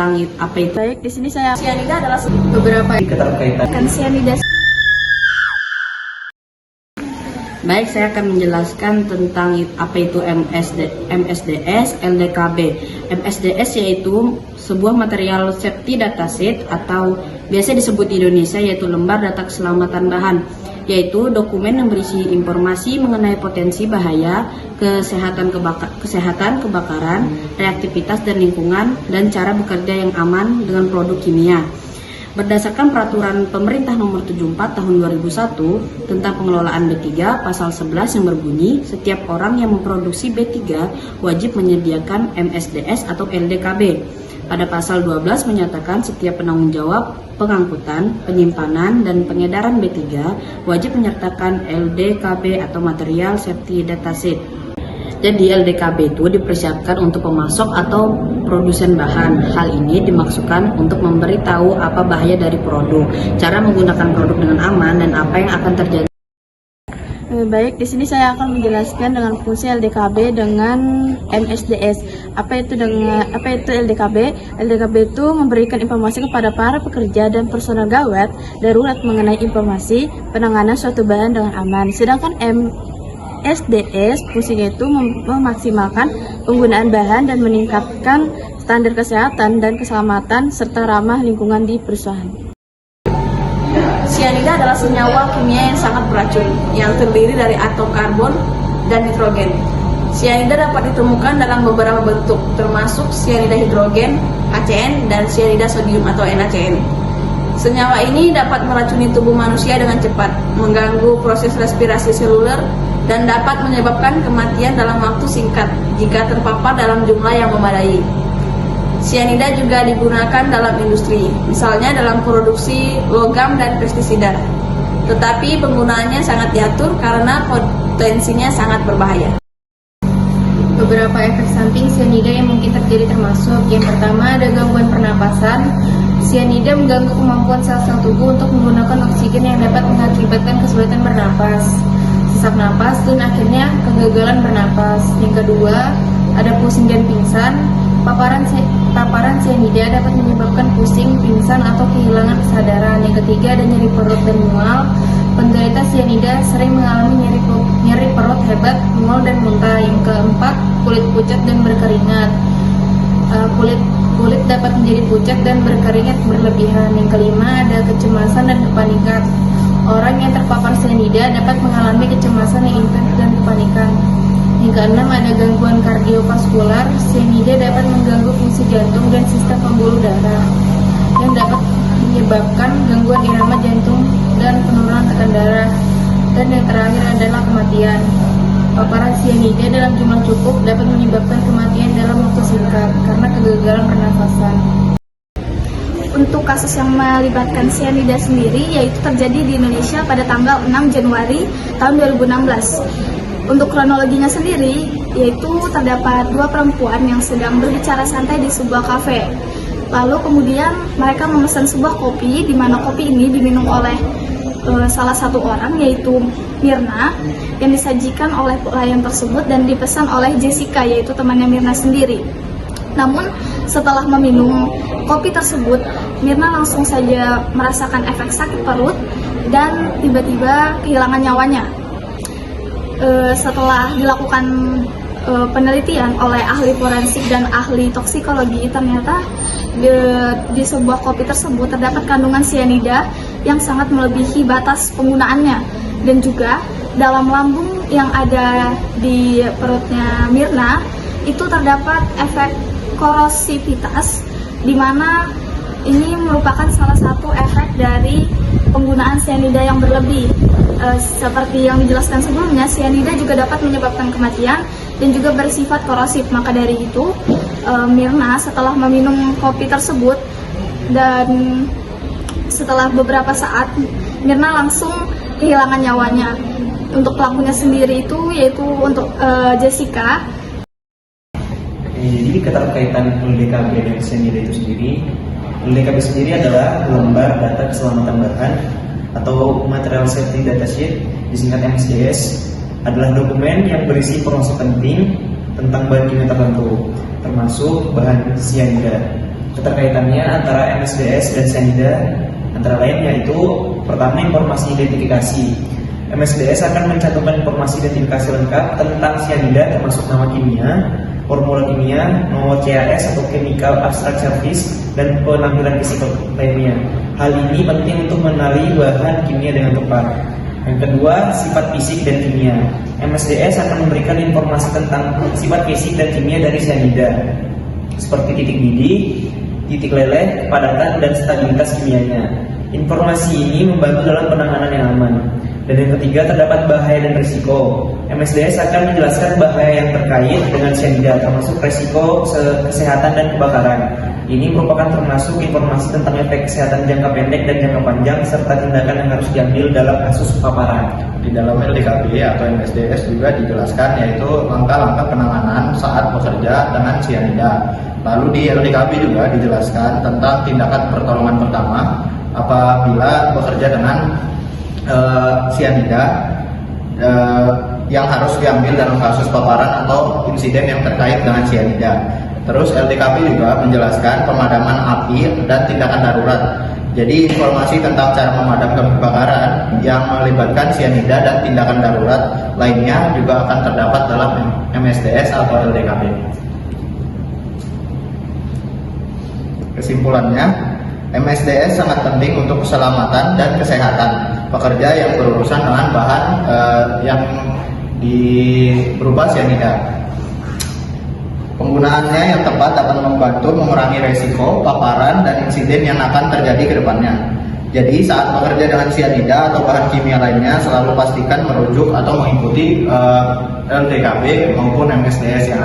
tentang apa itu. Baik, di sini saya Sianida adalah beberapa keterkaitan sianida. Baik, saya akan menjelaskan tentang apa itu MSDS, LDKB. MSDS yaitu sebuah material safety dataset atau biasa disebut di Indonesia yaitu lembar data keselamatan bahan, yaitu dokumen yang berisi informasi mengenai potensi bahaya, kesehatan kebakaran, reaktivitas dan lingkungan, dan cara bekerja yang aman dengan produk kimia. Berdasarkan peraturan pemerintah nomor 74 tahun 2001 tentang pengelolaan B3 pasal 11 yang berbunyi, setiap orang yang memproduksi B3 wajib menyediakan MSDS atau LDKB. Pada pasal 12 menyatakan setiap penanggung jawab pengangkutan, penyimpanan, dan pengedaran B3 wajib menyertakan LDKB atau Material Safety Dataset. Jadi LDKB itu dipersiapkan untuk pemasok atau produsen bahan. Hal ini dimaksudkan untuk memberitahu apa bahaya dari produk, cara menggunakan produk dengan aman, dan apa yang akan terjadi. Baik, di sini saya akan menjelaskan dengan fungsi LDKB dengan MSDS. Apa itu LDKB? LDKB itu memberikan informasi kepada para pekerja dan personel gawat darurat mengenai informasi penanganan suatu bahan dengan aman. Sedangkan SDS fungsinya itu memaksimalkan penggunaan bahan dan meningkatkan standar kesehatan dan keselamatan serta ramah lingkungan di perusahaan. Sianida adalah senyawa kimia yang sangat beracun yang terdiri dari atom karbon dan nitrogen. Sianida dapat ditemukan dalam beberapa bentuk, termasuk sianida hidrogen (HCN) dan sianida sodium atau NaCN. Senyawa ini dapat meracuni tubuh manusia dengan cepat, mengganggu proses respirasi seluler, dan dapat menyebabkan kematian dalam waktu singkat jika terpapar dalam jumlah yang memadai. Sianida juga digunakan dalam industri, misalnya dalam produksi logam dan pestisida. Tetapi penggunaannya sangat diatur karena potensinya sangat berbahaya. Beberapa efek samping sianida yang mungkin terjadi termasuk yang pertama ada gangguan pernapasan. Sianida mengganggu kemampuan sel-sel tubuh untuk menggunakan oksigen yang dapat mengakibatkan kesulitan bernapas, sesak napas, dan akhirnya kegagalan bernapas. Yang kedua, ada pusing dan pingsan. Paparan sianida dapat menyebabkan pusing, pingsan, atau kehilangan kesadaran. Yang ketiga, ada nyeri perut dan mual. Penderita sianida sering mengalami nyeri perut hebat, mual, dan muntah. Yang keempat, kulit pucat dan berkeringat. Kulit dapat menjadi pucat dan berkeringat berlebihan. Yang kelima, ada kecemasan dan kepanikan. Orang yang terpapar sianida dapat mengalami kecemasan yang intens dan kepanikan. Yang keenam, ada gangguan kardiovaskular. Sianida dapat mengganggu fungsi jantung dan sistem pembuluh darah, yang dapat menyebabkan gangguan irama jantung dan penurunan tekanan darah. Dan yang terakhir adalah kematian. Paparan sianida dalam jumlah cukup dapat menyebabkan kematian dalam waktu singkat karena kegagalan pernafasan. Untuk kasus yang melibatkan sianida sendiri yaitu terjadi di Indonesia pada tanggal 6 Januari tahun 2016. Untuk kronologinya sendiri yaitu terdapat dua perempuan yang sedang berbicara santai di sebuah kafe. Lalu kemudian mereka memesan sebuah kopi di mana kopi ini diminum oleh salah satu orang yaitu Mirna yang disajikan oleh pelayan tersebut dan dipesan oleh Jessica yaitu temannya Mirna sendiri. Namun setelah meminum kopi tersebut, Mirna langsung saja merasakan efek sakit perut dan tiba-tiba kehilangan nyawanya. Setelah dilakukan penelitian oleh ahli forensik dan ahli toksikologi, ternyata di sebuah kopi tersebut terdapat kandungan sianida yang sangat melebihi batas penggunaannya, dan juga dalam lambung yang ada di perutnya Mirna itu terdapat efek korosivitas, di mana ini merupakan salah satu efek dari penggunaan sianida yang berlebih. Seperti yang dijelaskan sebelumnya, sianida juga dapat menyebabkan kematian dan juga bersifat korosif. Maka dari itu, Mirna setelah meminum kopi tersebut dan setelah beberapa saat, Mirna langsung kehilangan nyawanya. Untuk pelakunya sendiri itu yaitu untuk Jessica. Jadi keterkaitan LDKB dan sianida itu sendiri, LDKB sendiri adalah lembar data keselamatan bahan atau Material Safety Datasheet, disingkat MSDS, adalah dokumen yang berisi informasi penting tentang bahan kimia tertentu, termasuk bahan sianida. Keterkaitannya antara MSDS dan cyanida antara lain yaitu pertama, informasi identifikasi. MSDS akan mencantumkan informasi identifikasi lengkap tentang cyanida termasuk nama kimia, formula kimia, nomor CAS atau Chemical Abstract Service, dan penampilan fisik lainnya. Hal ini penting untuk mengenali bahan kimia dengan tepat. Yang kedua, sifat fisik dan kimia. MSDS akan memberikan informasi tentang sifat fisik dan kimia dari cyanida, seperti titik didih, titik leleh, kepadatan, dan stabilitas kimianya. Informasi ini membantu dalam penanganan yang aman. Dan yang ketiga, terdapat bahaya dan risiko. MSDS akan menjelaskan bahaya yang terkait dengan cyanida, termasuk risiko kesehatan dan kebakaran. Ini merupakan termasuk informasi tentang efek kesehatan jangka pendek dan jangka panjang, serta tindakan yang harus diambil dalam kasus paparan. Di dalam LDKB atau MSDS juga dijelaskan yaitu langkah-langkah penanganan saat bekerja dengan cyanida. Lalu di LDKB juga dijelaskan tentang tindakan pertolongan pertama apabila bekerja dengan cyanida yang harus diambil dalam kasus paparan atau insiden yang terkait dengan cyanida. Terus LDKB juga menjelaskan pemadaman api dan tindakan darurat. Jadi informasi tentang cara memadamkan kebakaran yang melibatkan cyanida dan tindakan darurat lainnya juga akan terdapat dalam MSDS atau LDKB. Kesimpulannya, MSDS sangat penting untuk keselamatan dan kesehatan pekerja yang berurusan dengan bahan yang berupa cyanida. Penggunaannya yang tepat dapat membantu mengurangi resiko paparan dan insiden yang akan terjadi ke depannya. Jadi saat bekerja dengan cyanida atau bahan kimia lainnya, selalu pastikan merujuk atau mengikuti LDKB maupun MSDS yang